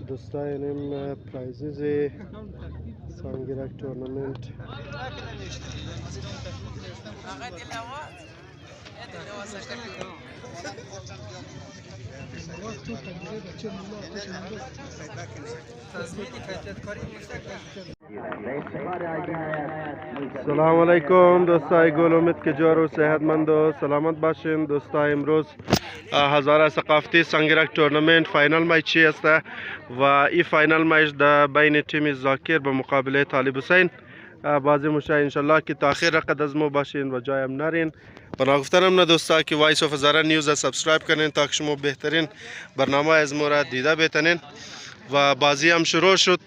دوستایم پرایزز سانگرک تورنمنت سلام علیکم دوستای گل، امید که جور و صحتمند و سلامت باشین. دوستای امروز هزاره ثقافتی سنگرک تورنمنت فاینال میچی است و این فاینال میچ در بین تیم زاکر به مقابل طالب حسین بازی میشه. انشالله که تا آخر قد از ما باشین و جایم نرین. بنا گفتنم نه دوستا که وایس اف هزاره نیوز سابسکرایب کنین تا که شما بهترین برنامه از ما را دیده بتنین و بازی هم شروع شد.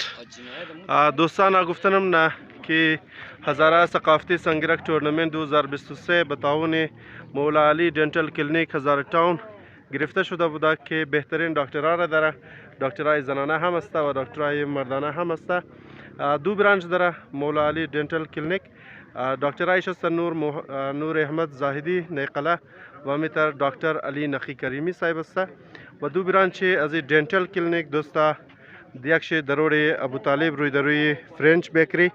دوستان گفتنم نه که هزاره ثقافتی سنگرک تورنمنت 2023 به تعاون مولا علی دنتال کلینیک هزاره تاون گرفته شده بوده که بهترین دکترها را داره. دکترای زنانه هم است و دکترای مردانه هم است. دو برانچ داره مولا علی دنتال کلینیک. دکترایش است نور احمد زاهدی نیقله و میتر دکتر علی نقی کریمی صاحب است و دو برانچ از دنتال کلینیک دوستا دیکش درور ابو طالب روی دروی فرنچ بیکری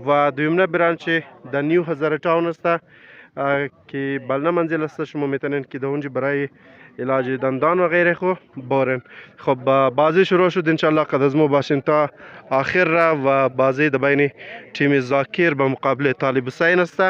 و دویمنه برانچ در نیو هزاره تاون است که بالنا منزل است. شما میتونین که در اونجا برای علاج دندان و غیره خو بارن. خب بازی شروع شد، انشالله قد از ما باشین تا آخر را و بازی در بین تیم زاکر به مقابل طالب حسین است.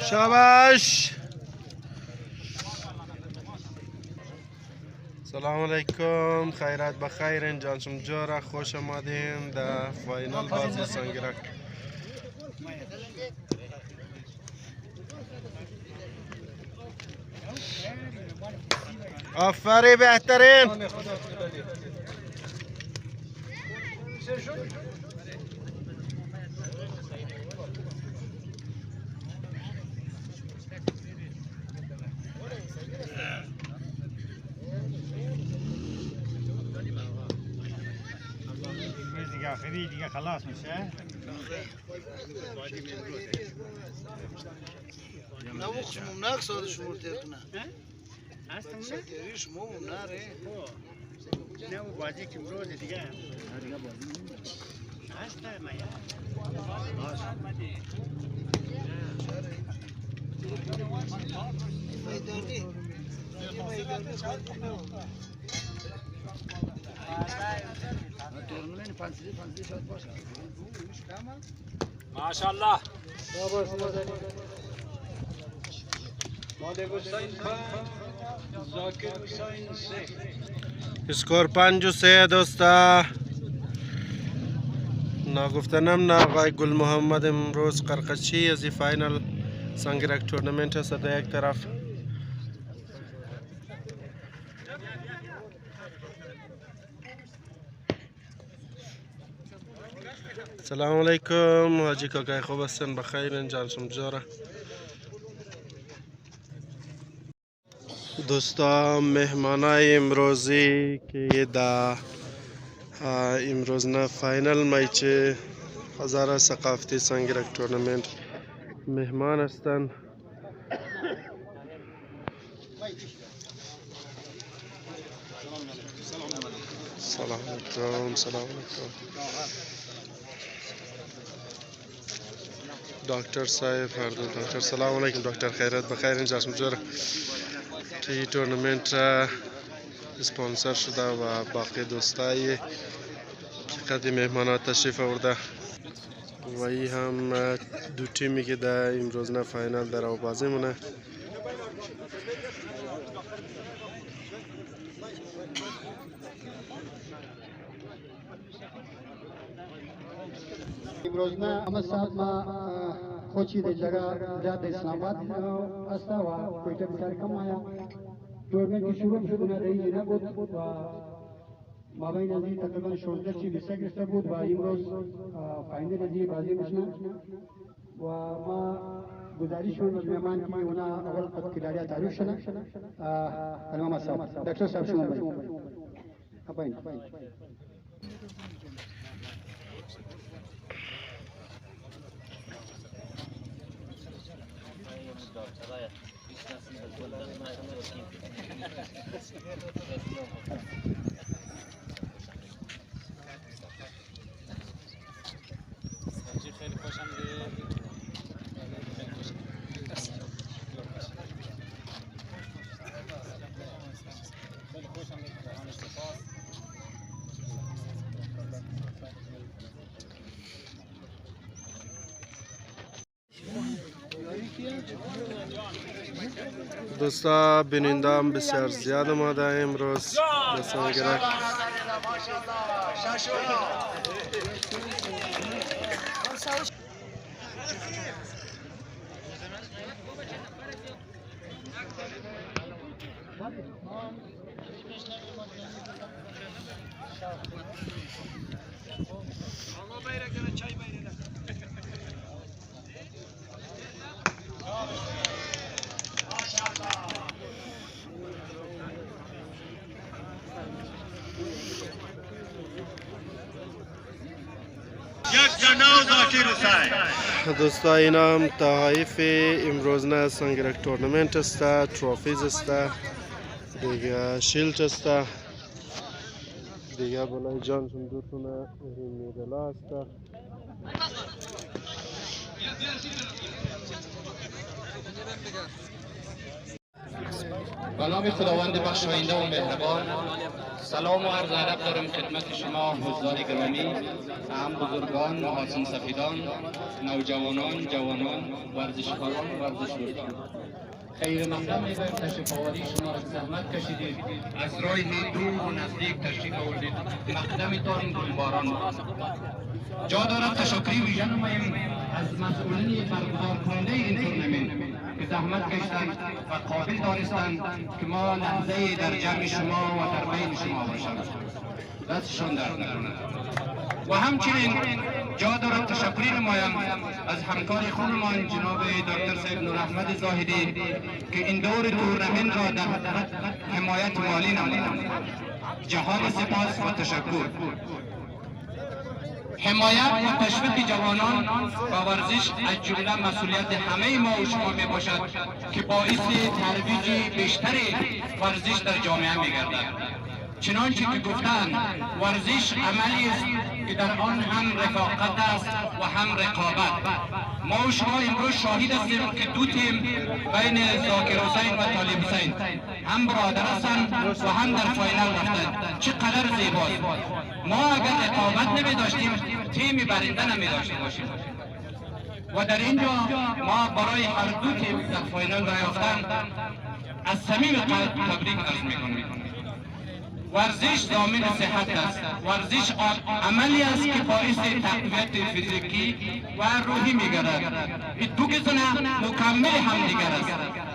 شاباش. سلام علیکم، خیرات بخیر، جان شما جورا خوش آمدین در فاینال بازی سنگرک. آفرین بهترین. آخری دیگه خلاص میشه. نه مخشم نه سال شما تیتونه. هستم نه. شما نه ره. نه و بازی که روز دیگه. دیگه بازی هستم یا. ماشاءالله. اسکور 5-3 دوستا. نگفتنم نه آقای گل محمد امروز قرقچی از فاینال سنگرک تورنمنت است در یک طرف. سلام علیکم حاجی کاکای، خوب هستین؟ بخیر جان شما جوره. دوستا مهمانای امروزی که در امروز نه فاینال میچ هزاره ثقافتی سنگرک تورنمنت مهمان هستند. سلام علیکم. سلام علیکم دکتر صاحب، هر دو دکتر. سلام علیکم دکتر، خیرات بخیر؟ اینجا شما جوره. تی تورنمنت اسپانسر شده و باقی دوستایی که قدیم مهمانات تشریف آورده و ای هم دو تیمی که در امروز نه فاینال در بازی مونه. امروز نه اما صاحب ما خوشی در جگه زیاد اسلام آباد است و کویته بسیار کم آیا تورنمنت که شروع شد نه رئیسی نبود و مابین از این تقریبا 16 چی 20 گرفته بود و امروز فاینال از این بازی میشنه و ما گزارش شد از مهمان که اونا اول خود کلاریات تعریف شدن علامه صاحب دکتر صاحب شما باید دوستا بیننده هم بسیار زیاد آمده امروز به سالگرد. دوستا اینا هم تحایف امروزنه سنگرک تورنمنت است، تروفیز است، دیگه شیلد است، دیگه بالای جانشون دوتونه میدلا است. به نام خداوند بخشاینده و مهربان، سلام و عرض ادب دارم خدمت شما حضار گرامی، هم بزرگان، محاسن سفیدان، نوجوانان، جوانان، ورزشکاران و ورزشدوستان. خیر مقدم می‌گویم تشریف آوری شما را زحمت کشیدید، از راه دور و نزدیک تشریف آوردید، مقدمتان گلباران باد. جا دارد تشکری ویژه نماییم از مسئولین برگزار کننده این تورنمنت که زحمت کشیدند و قابل دانستند که ما لحظه در جمع شما و در بین شما باشیم. دستشان درد نکند. و همچنین جا دارد تشکری نمایم از همکار خودمان جناب دکتر صاحب نوراحمد زاهدی که این دور تورنمنت را در حمایت مالی نمودند. جهان سپاس و تشکر. حمایت و تشویق جوانان و ورزش از جمله مسئولیت همه ما و شما می باشد که باعث ترویج بیشتر ورزش در جامعه می گردد. چنانچه که گفتند ورزش عملی است که در آن هم رفاقت است و هم رقابت. ما و شما امروز شاهد هستیم که دو تیم بین ذاکر حسین و طالب حسین هم برادر هستند و هم در فاینال رفتند. چقدر زیباست. ما اگر رقابت نمی داشتیم تیم برنده نمی داشته باشیم. و در اینجا ما برای هر دو تیم در فاینال را یافتن از صمیم قلب تبریک عرض می‌کنیم. ورزش ضامن صحت است. ورزش عملی است که باعث تقویت فیزیکی و روحی می‌گردد. این دو گزینه مکمل همدیگر است.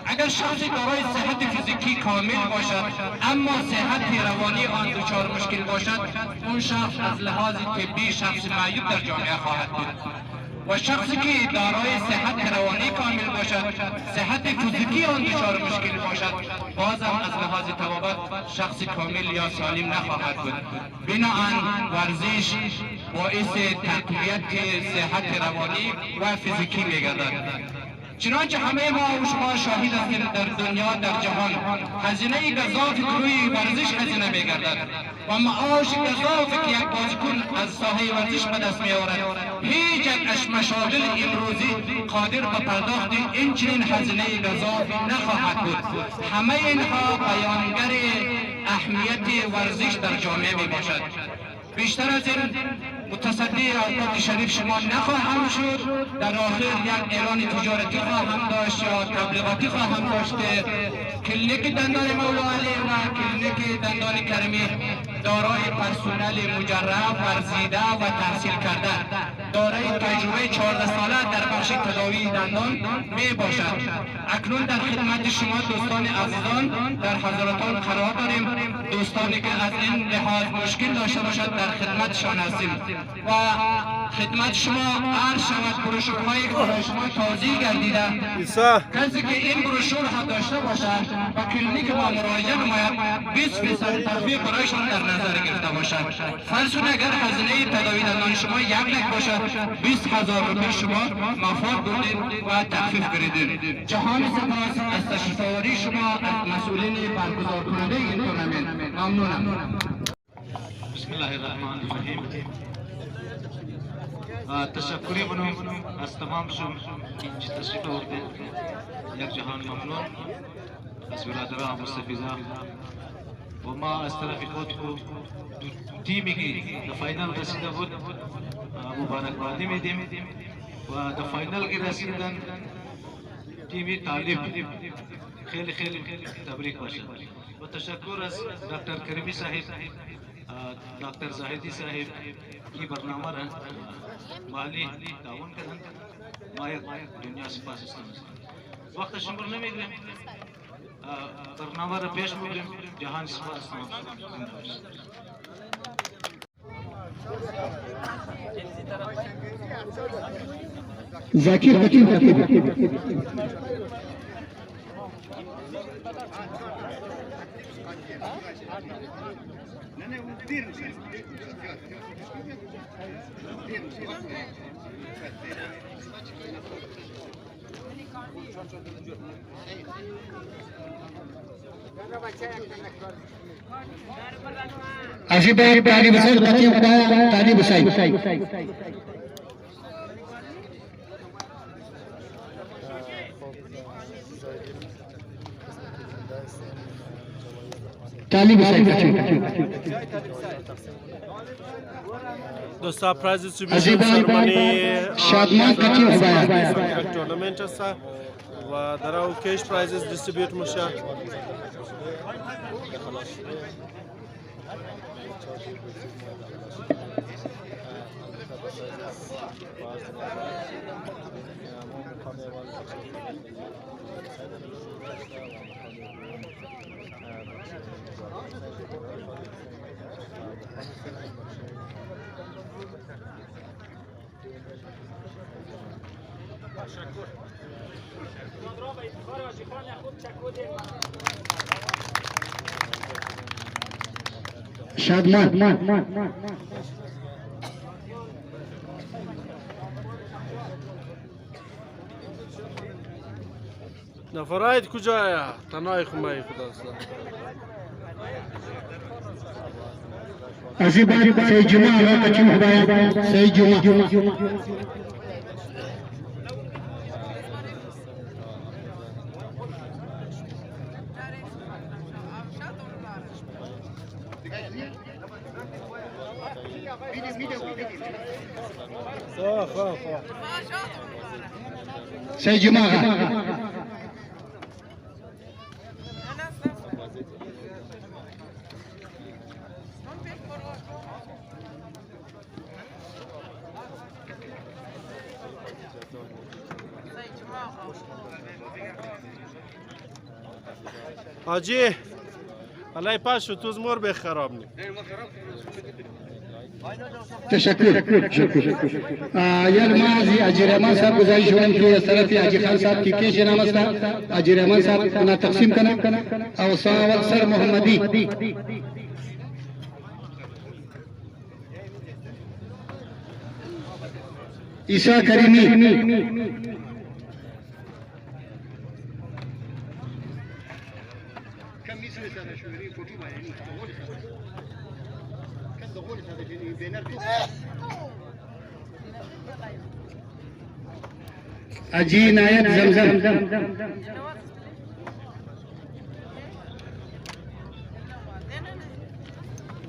اگر شخصی دارای صحت فیزیکی کامل باشد اما صحت روانی آن دچار مشکل باشد، اون شخص از لحاظ طبی شخص معیوب در جامعه خواهد بود. و شخصی که دارای صحت روانی کامل باشد، صحت فیزیکی آن دچار مشکل باشد، بازم از لحاظ طبابت شخص کامل یا سالم نخواهد بود. بنابراین ورزش باعث تقویت صحت روانی و فیزیکی می‌گردد. چنانچه همه ما و شما شاهد هستیم در دنیا در جهان هزینه گزافی که روی ورزش هزینه می‌گردد و معاش گزافی که یک بازیکن از ساحه ورزش به دست می‌آورد هیچ یک از مشاغل امروزی قادر به پرداخت این چنین هزینه گزافی نخواهد بود. همه اینها بیانگر اهمیت ورزش در جامعه میباشد. بیشتر از این متصدی اوقات شریف شما نخواهم شد. در آخر یک اعلان تجارتی خواهم داشت یا تبلیغاتی خواهم داشت کلینیک دندان مولا علی و کلینیک دندان کریمی دارای پرسنل مجرب، ورزیده و تحصیل کرده، دارای تجربه 14 ساله در بخش تداوی دندان می باشد. اکنون در خدمت شما دوستان عزیزان در حضرتان قرار داریم. دوستانی که از این لحاظ مشکل داشته باشد در خدمتشان هستیم و خدمت شما عرض شود بروشورهایی که برای شما توضیح گردیده. کسی که این بروشور ها داشته باشد و کلینیک ما مراجعه نماید 20% تخفیف برایشان در نظر گرفته باشد. فرض کن اگر هزینه تداوی دندان شما 1 لک باشد 20,000 روپیه شما مفاد بردید و تخفیف گرفتید. جهان سپاس از تشریف‌آوری شما از مسئولین برگزار کننده این تورنمنت. ممنونم. بسم الله الرحمن الرحیم. تشکری منم از تمام شما اینجا تشریف آوردید. یک جهان ممنون از برادران مستفیضه و ما از طرف خود تیمی که در فاینال رسیده بود مبارکبادی میدیم و در فاینال که رسیدن تیمی طالب خیلی خیلی تبریک باشه و تشکر از دکتر کریمی صاحب، دکتر زاهدی صاحب کی برنامه را مالی تعاون کردن. ما یک دنیا سپاس هستم. وقت شمار نمیگیریم، برنامه را پیش میبریم. جهان سپاس هستم. ذاکر حکیم अभी बैग ताली बसाई बच्चे ताली बसाई ताली बसाई دوستا پرایز دیستریبیوشن سرمانی شادمان کچی هدایت تورنمنت است و در او کیش پرایزز دیستریبیوت میشه. شادمان نفراید کجای تنهای خمایی خدا است. अभी बारी सही जुमा हो कच्ची हदायत सही जुमा सही जुमा حاجی الله پاش تو زمور به خراب نی. تشکر یا الماضي اجي رحمان صاحب گزارش ورن کی اس طرف اجي خان صاحب کی کیش نام است اجي رحمان صاحب کنا تقسیم کنا او صاحب سر محمدی عیسی کریمی اجي نایت زمزم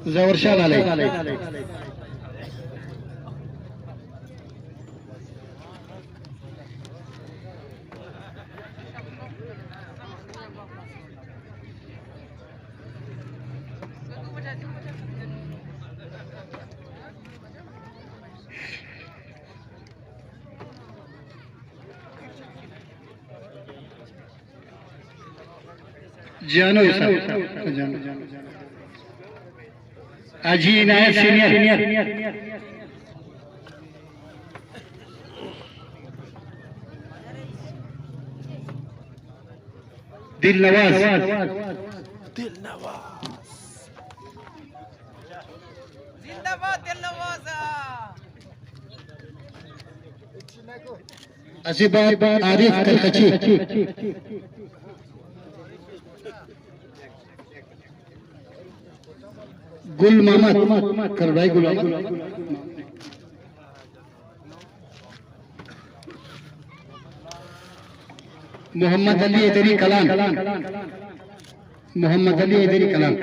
زور شاه علی जानो अजी इनायत सीनियर दिल नवाज अजीबाद आरिफ कलकची गुल मोहम्मद कर भाई गुल मोहम्मद अली इधरी कलाम मोहम्मद अली इधरी कलाम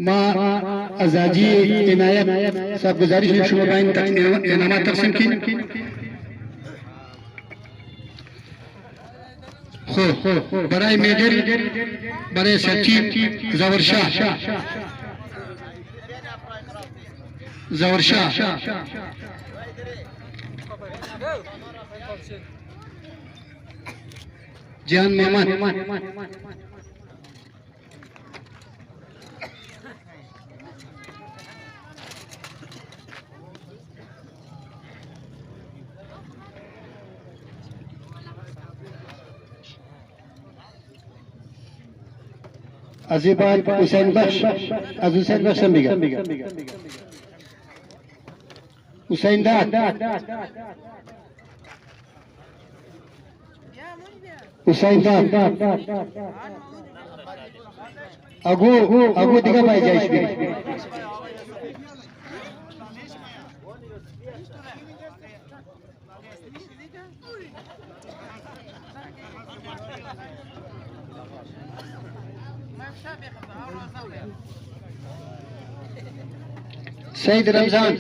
माँ अजाजी इनायत सब गुजारिश है शुमा बाइन तक इनामत तकसीम की हो बराए मेडल बराए सचिव जवर शाह जान मोहम्मद अजीबाद हुसैन बख्श आज हुसैन बख्श हुसैन दाद हुसैन दाद अगू दिखा पाई जाए सईद रमजान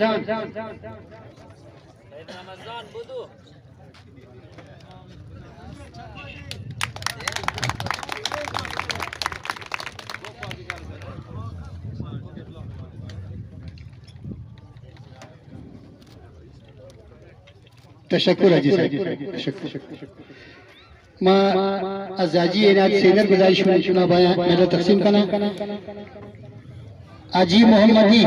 बुदू तशक्कुर अजी साहब माँ अजाजी इनायत सीनियर गुजारिश में चुना बाया मेरा तकसीम करना अजी मोहम्मदी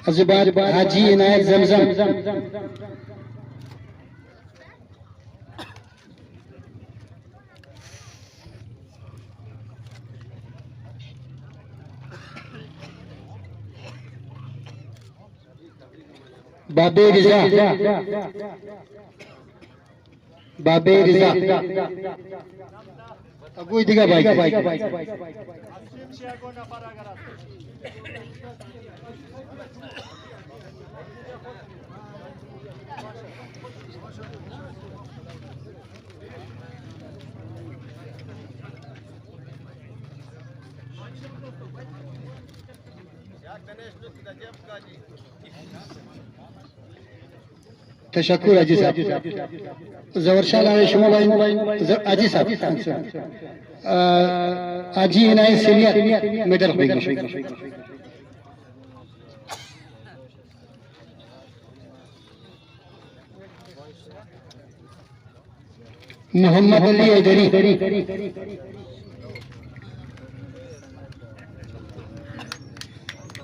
अज़बार हाजी इनायत जमजम बाबे रिजा अगुई दिगा भाई तशक्कुर अजी साहब जवरशाह लाए शुमा भाई अजी साहब अजी इनायत सीनियर मेडल मोहम्मद अली इधरी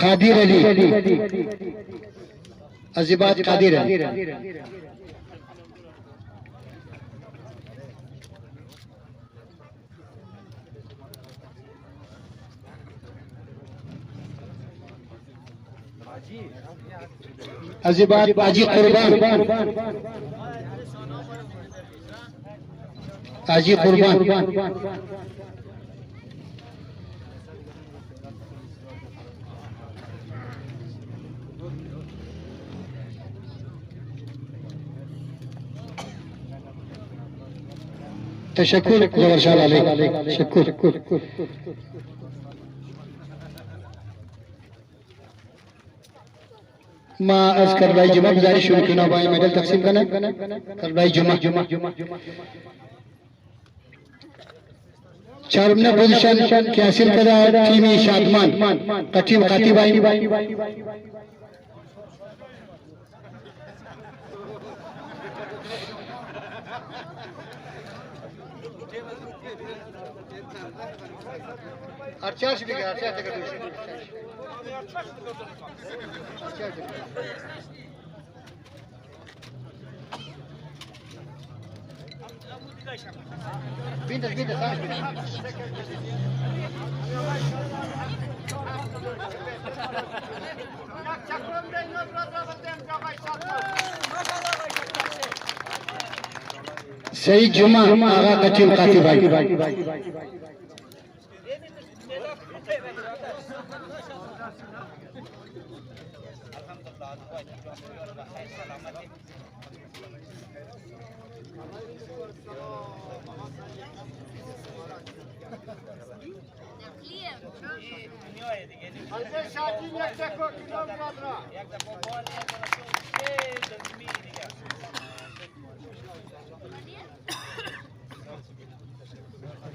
कादिर अली अजीबाद कादिर अली अजीबाद आजी कुर्बान आजी कुर्बान تشکر جوهرشاه علی تشکر ما از کربلای جمعہ گزارش شروع کرنا بائی میڈل تقسیم کرنا کربلای جمعہ چارمنا پوزیشن کی حاصل کرا ٹیم شادمان کا ٹیم قاطی بائی Arçaş bir arçaş da götürsün. Bindir sağ. Seyit Cuma Ağa Kaçın Katip Bey.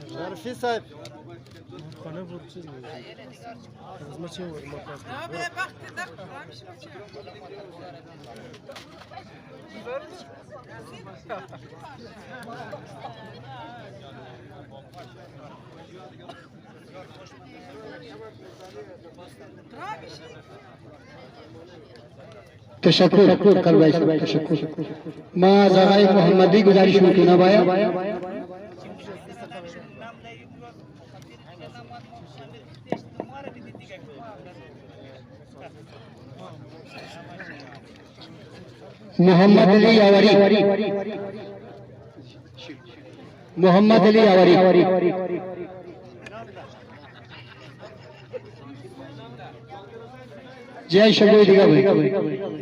Şerifi sahip. تشکر کربلای صاحب تشکر ما زغای محمدی گزارش میکنم بایا محمد علی یاوری محمد علی یاوری जय शबो दिगा भाई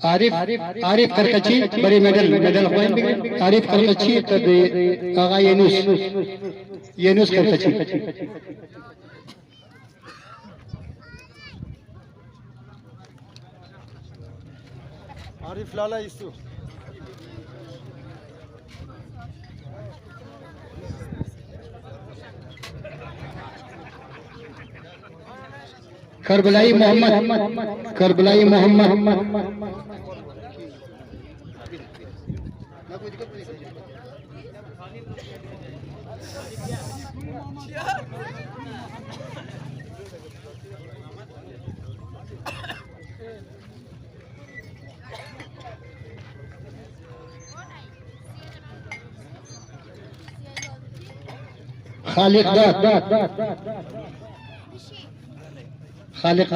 आरिफ करकची बड़े मेडल आरिफ करकची आगा येनुस करकची आरिफ लाला इसु करबलाई मोहम्मद खालिक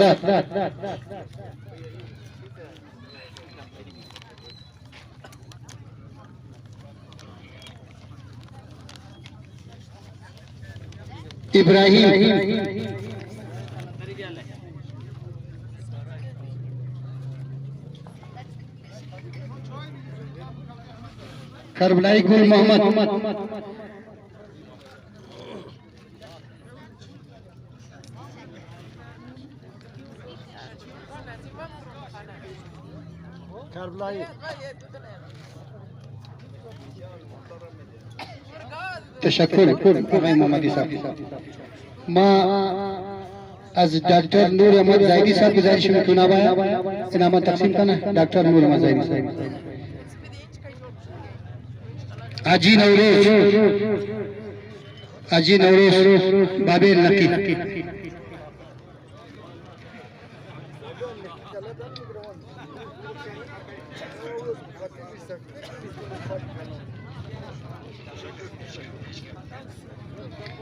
इब्राहिम करबलाई गुल मोहम्मद करबलाई تشکر آقای محمدی صاحب ما از डॉक्टर नूर अहमद जायदी साहब गुजारिश میکنم بایا इनामत तकसीम करना डॉक्टर नूर अहमद जायदी साहब हाजी नवरोज बाबे नकी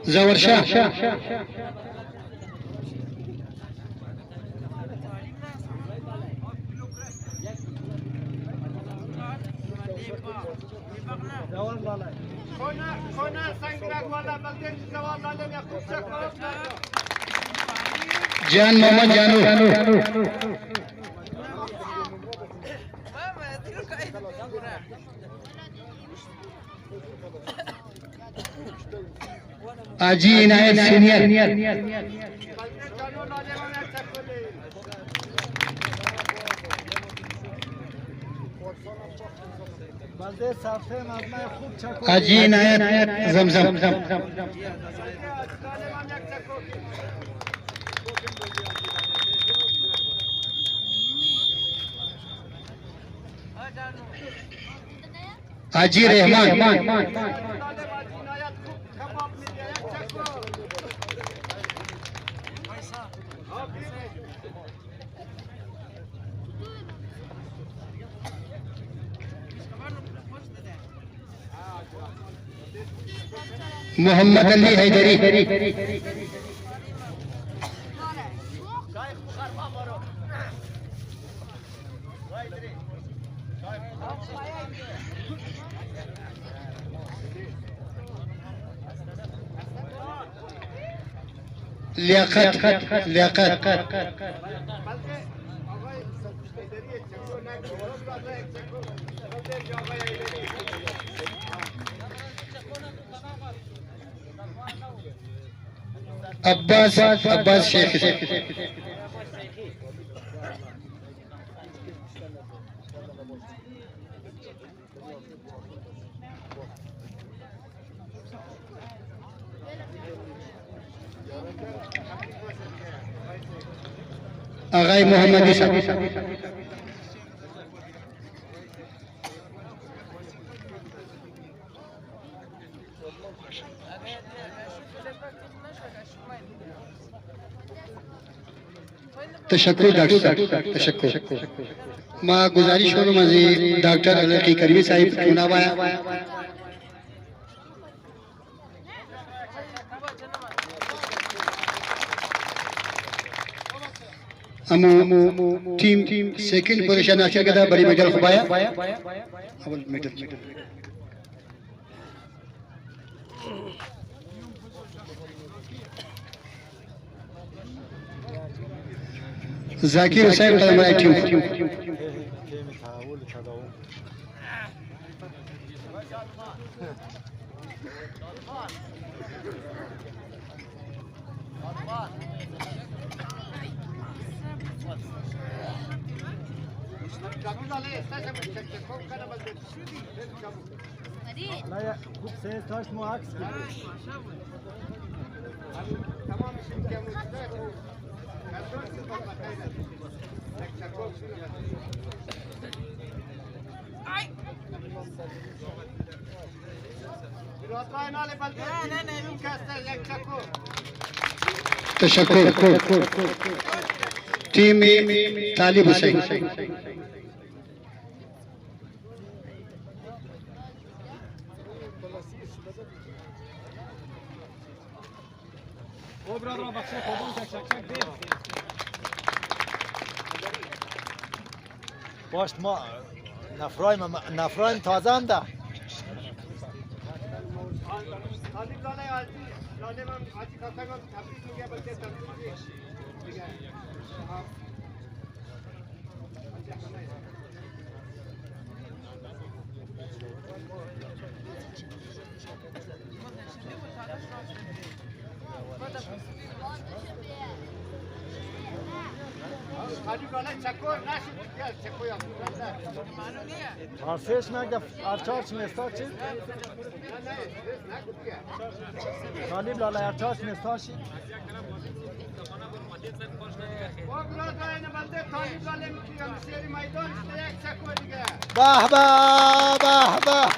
जवर Shah Konar Sangrak wala Bangladesh Jawab Lalim Yakub Shakar جان محمد جانو حاجی عنایت سینئر حاجی عنایت زمزم حاجی رحمان محمد علی حیدری لیاقت عباس شیخ آقای محمدی صاحب تشکر ڈاکٹر صاحب تشکر ما گزارش کروں مزید ڈاکٹر علقی کریمی صاحب چناب آیا امو ٹیم سیکنڈ پوزیشن حاصل کرتا بڑی میڈل خبایا اول میڈل ذاکر حسین قدم رائے ٹیم تشکر ٹیم طالب حسین باش ما نفرایم تازه هم ده Arseş nerede? Arçaç mesaj çiz. Talib lala arçaç mesaj çiz. Bah bah bah bah.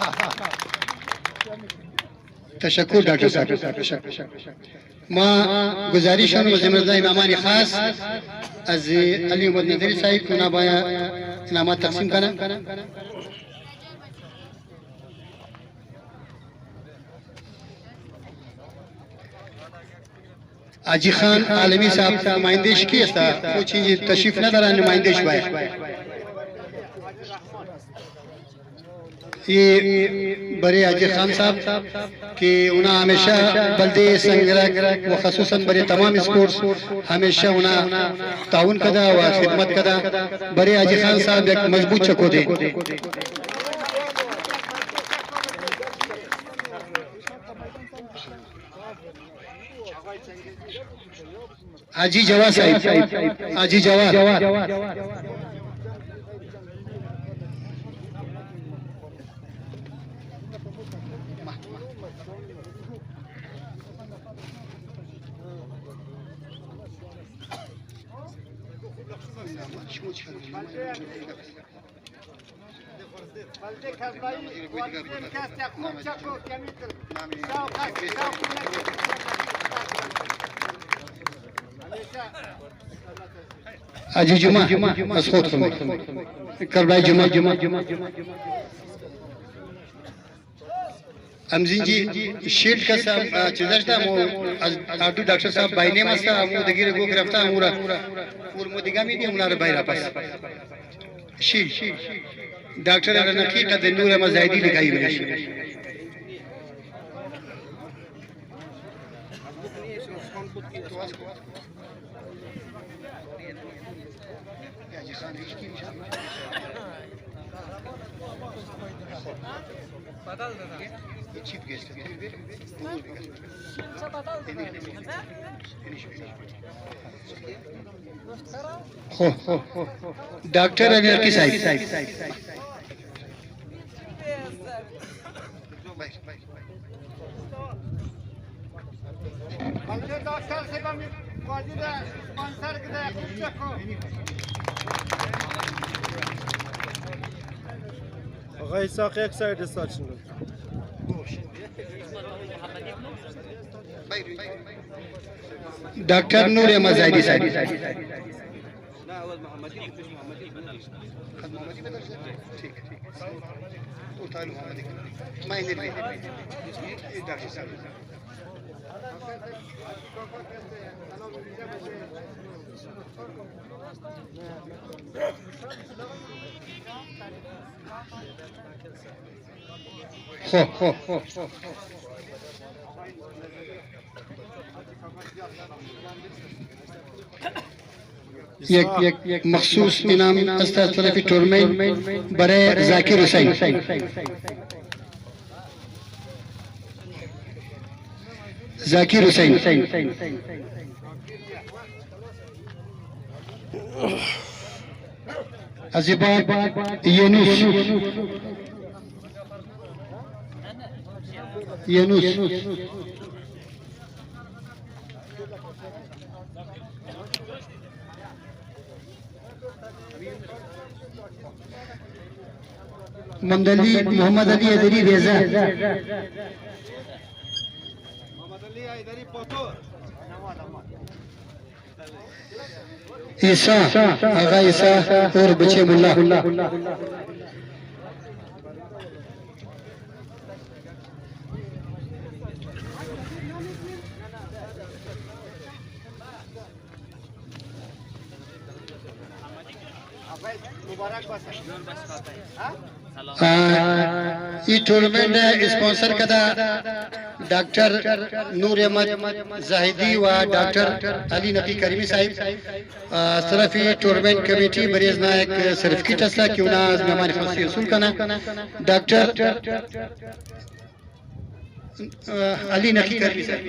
تشکر ڈاکٹر صاحب تشکر ما گزارش کنم از امروز امامان خاص از علی محمد نظری صاحب که اونا باید انعامات تقسیم کنن حاجی خان عالمی صاحب نمایندش کی است او چیزی تشریف ندارن نمایندش باید ये बड़े अजी खान साहब कि उन्हें हमेशा बल्दे संगरक व खसूसन बड़े तमाम स्पोर्ट्स हमेशा उन्हें ताउन कदा व खिदमत कदा। बड़े अजी खान साहब एक मजबूत चको दे। आजी जवा साहिब, आजी जवा आजी जुमा मसखोत करबाई जुमा अमजीन जी शील्ड का साहब चिजरता मो आदू डॉक्टर साहब बाइने मसा मो दगिर गो गिरफ्तार मुरा पूर मो दिगामी दी मुनार बाइरा पास शील्ड डॉक्टर अरनकी का नूर अहमद जायदी लिखाई हुई डॉक्टर अनिल साहिब غيساق یک ساید استاد شنو डॉक्टर नूर अहमद जायदी साहब एक मखसूस इनाम अस्ताद तरफी टूर्नामेंट बरे जाकिर हुसैन जाकिर हुसैन अजीबाद यूनुस मंदली मोहम्मद अली अदरी रेजा ईसा आगा ईसा और बचे मुल्ला ये टूर्नामेंट स्पॉन्सर कदा डॉक्टर नूर अहमद जाहिदी व डॉक्टर अली नकी करीमी साहिब सरफी टूर्नामेंट कमेटी बरीज नायक सरफ की टसला क्यों ना मेहमान खासी रसूल कना डॉक्टर अली नकी करीमी साहिब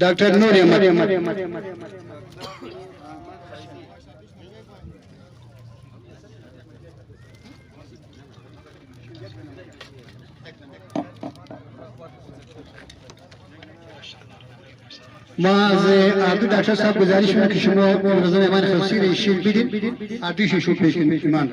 डॉक्टर नूर अहमद आदू डॉक्टर साहब गुजारिश में कि शुमा रज़ा मेहमान खासी रे शील्ड बिदिन आदू शिशु पेश ईमान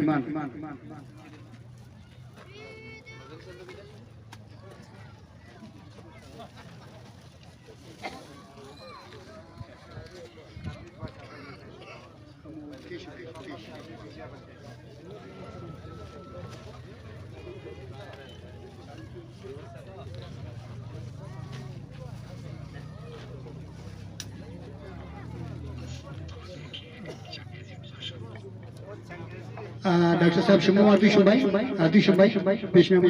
डॉक्टर साहब शुमो आदि शुभाई पेश में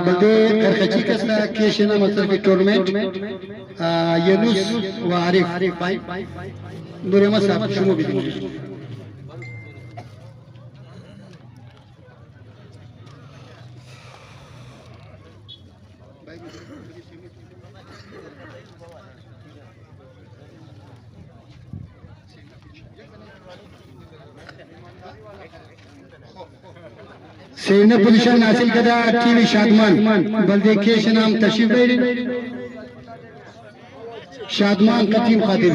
बल्दे खरखची कसला केशना मतलब की टूर्नामेंट यूनुस व आरिफ भाई नूरेमा साहब शुमो भी सेवने पोजीशन हासिल करा टीवी शादमान बल्दे केश नाम तशरीफ बैरी शादमान का टीम खातिब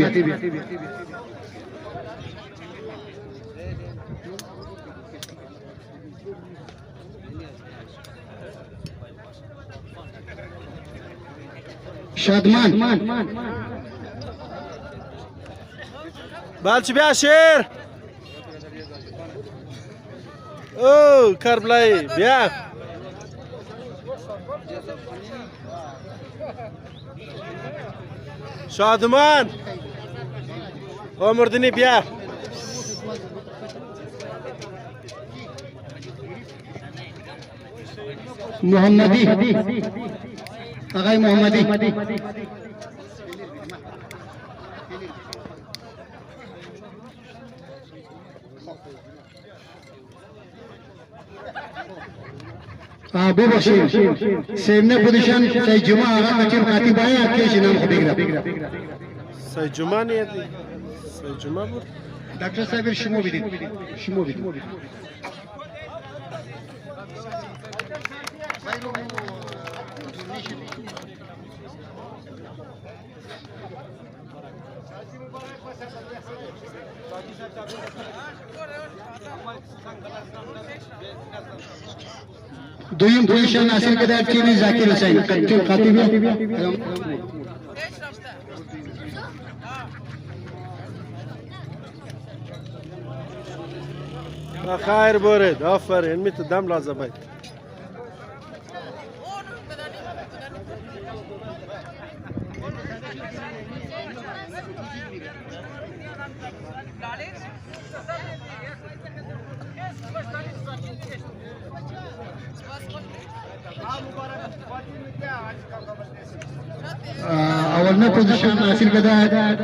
शादमान بالچ بیا شیر او کربلای بیا شادمان عمردنی بیا محمدی آقای محمدی ببخشید سیمنه پوزیشن سید جمعه آقا کچیم خطیب آیا کیش نام خود بگیرم سید جمعه نیدی سید جمعه بود دکتر صاحب شما بدید شما بدید دویم پوزیشن حاصل کرده تیم زاکر حسین تیم خطیبی خیر برید آفرین می تو دم لازم باید اولنا پوزیشن حاصل کرده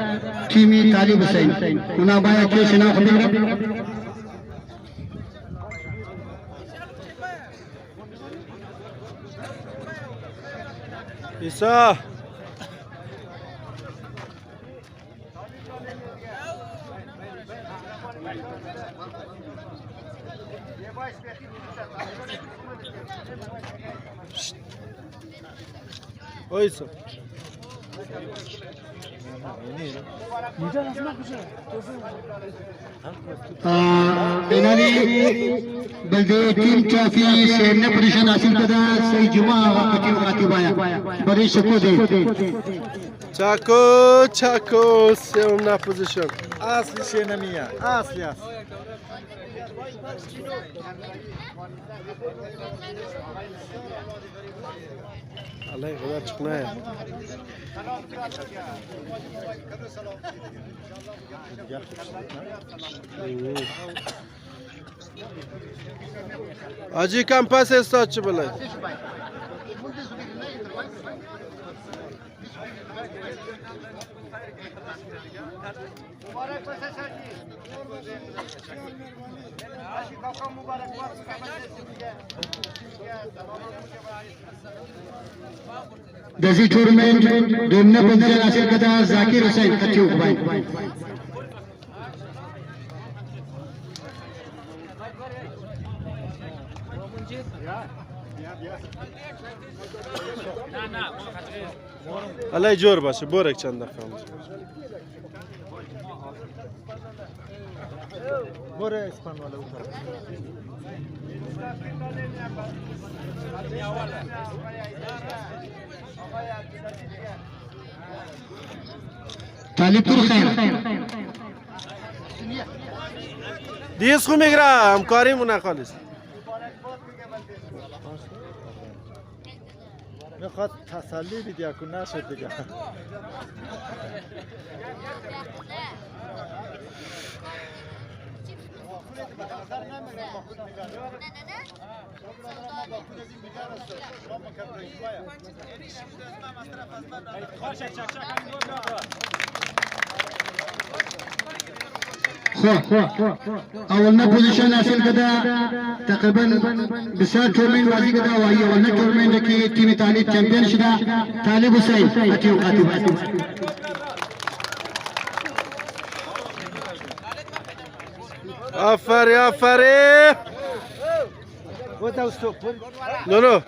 تیمی طالب حسین اونا باید که شناخت بگیرم ایسا oysa بنالي بلدي تيم كافي سيمنا پوزيشن حاصل كده سي جمعه وقتي وقتي بايا بري شكو دي چاکو سیومنا پوزیشن اصلی شنمیه اصلی است الله خدا çıkmaya Acı kampas esatçı bile. दसी टूर्नामेंट दोनों पोजीशन हासिल करता जाकिर हुसैन कच्चू भाई Allah jor başı borek çand dakika. بره اسپان والا طالب تو خیر دیز خو میگرم کاریمون خالص میخواد تسلی بدی که نشد دیگه اولنا پوزیشن حاصل کده تقریبا بسیار تورمین بازی کده و ای اولنا تورمین که تیم طالب چمپیون شده طالب حسین اتیو قاتب آفرین آفرین نو نو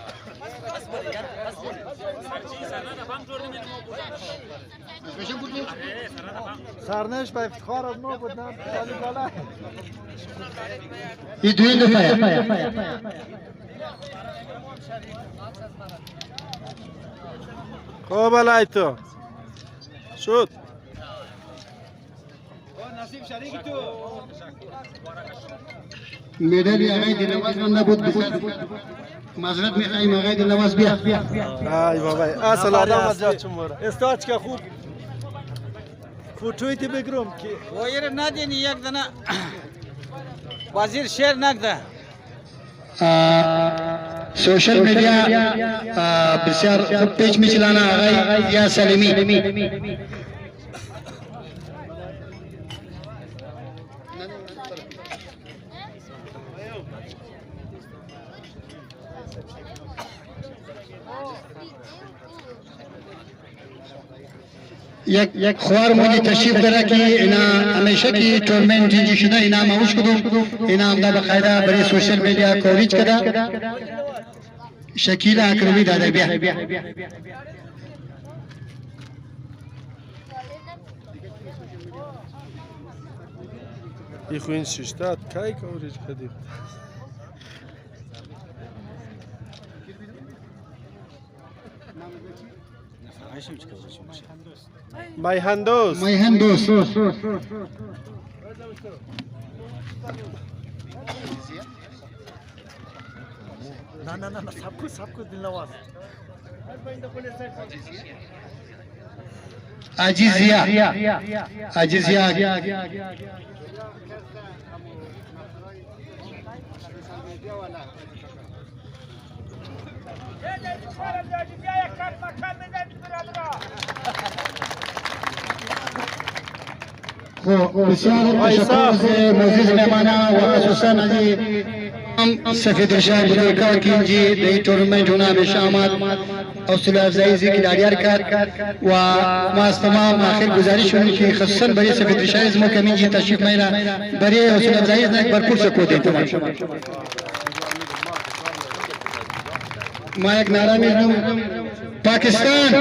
سرنش به افتخار از ما بود نه بالا این دوی دفعه خوب علای تو شد مدال آقای دلواز من نبود بسیار معذرت میخوایم آقای دلواز بیا ای بابا اصل آدم از جا چموره استاد که خوب فوتویت بگیرم که وایر ندین یک دنه وزیر شیر نگده سوشل میڈیا بسیار خوب پیج میچلانا آقای یا سلیمی یک خوار مونی تشریف داره که اینا همیشه که تورمنت جنجی شده اینا موش کدوم اینا هم دا بقیده برای سوشل میڈیا کوریج کده شکیل اکرمی داده بیا ای خوین ششتاد کای کوریج کدی مایهندوز مایهندوز نه سب کو دلواز عجیزیا بسیار تشکر معزز مهمانا و خصوصا از سفید رشاد بزرگوار که اینجی در این تورنمنت ہونا ہمیشہ آمد حوصله افزایی کلاریار کرد و ما از تمام آخر گزارش کنیم که خصوصا برای سفید رشاد از ما که اینجی تشریف میره برای حوصله افزایی یک بھرپور سپورت دیتا شما ما یک نعره میزنم پاکستان